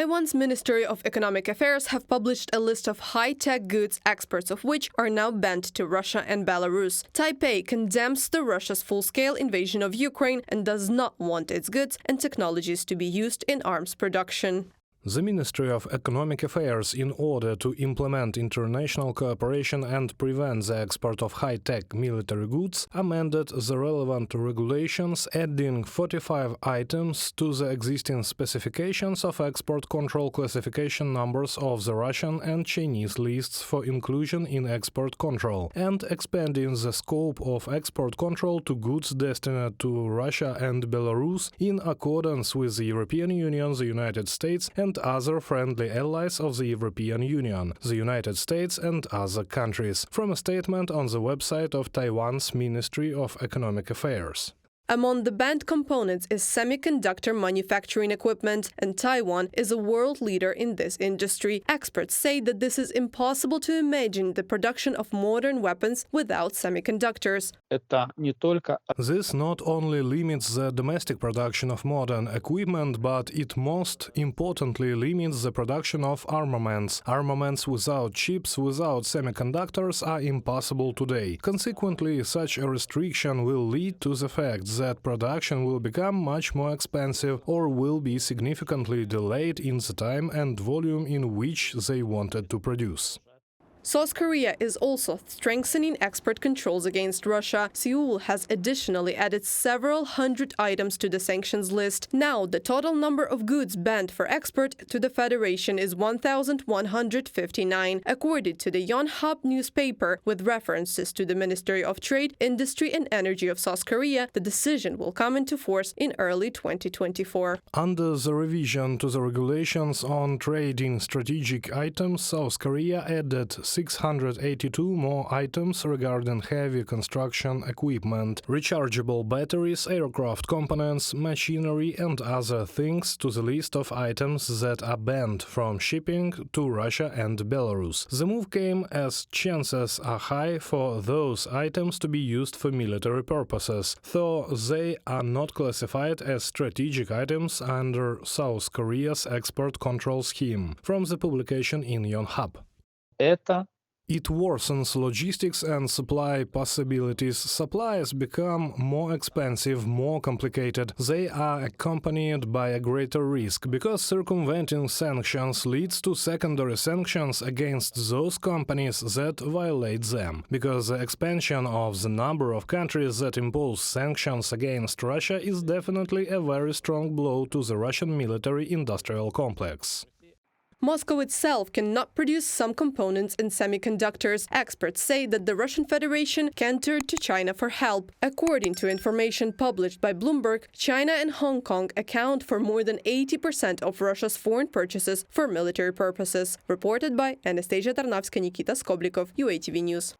Taiwan's Ministry of Economic Affairs have published a list of high-tech goods, exports of which are now banned to Russia and Belarus. Taipei condemns Russia's full-scale invasion of Ukraine and does not want its goods and technologies to be used in arms production. The Ministry of Economic Affairs, in order to implement international cooperation and prevent the export of high-tech military goods, amended the relevant regulations, adding 45 items to the existing specifications of export control classification numbers of the Russian and Chinese lists for inclusion in export control, and expanding the scope of export control to goods destined to Russia and Belarus in accordance with the European Union, the United States, and other friendly allies of the European Union, the United States and other countries, from a statement on the website of Taiwan's Ministry of Economic Affairs. Among the banned components is semiconductor manufacturing equipment, and Taiwan is a world leader in this industry. Experts say that this is impossible to imagine the production of modern weapons without semiconductors. This not only limits the domestic production of modern equipment, but it most importantly limits the production of armaments. Armaments without chips, without semiconductors, are impossible today. Consequently, such a restriction will lead to the fact that production will become much more expensive or will be significantly delayed in the time and volume in which they wanted to produce. South Korea is also strengthening export controls against Russia. Seoul has additionally added several hundred items to the sanctions list. Now, the total number of goods banned for export to the Federation is 1,159, according to the Yonhap newspaper. With references to the Ministry of Trade, Industry and Energy of South Korea, the decision will come into force in early 2024. Under the revision to the regulations on trading strategic items, South Korea added 682 more items regarding heavy construction equipment, rechargeable batteries, aircraft components, machinery and other things to the list of items that are banned from shipping to Russia and Belarus. The move came as chances are high for those items to be used for military purposes, though they are not classified as strategic items under South Korea's export control scheme, from the publication in Yonhap. It worsens logistics and supply possibilities. Supplies become more expensive, more complicated. They are accompanied by a greater risk, because circumventing sanctions leads to secondary sanctions against those companies that violate them. Because the expansion of the number of countries that impose sanctions against Russia is definitely a very strong blow to the Russian military-industrial complex. Moscow itself cannot produce some components and semiconductors. Experts say that the Russian Federation can turn to China for help. According to information published by Bloomberg, China and Hong Kong account for more than 80% of Russia's foreign purchases for military purposes. Reported by Anastasia Tarnavska, Nikita Skoblikov, UATV News.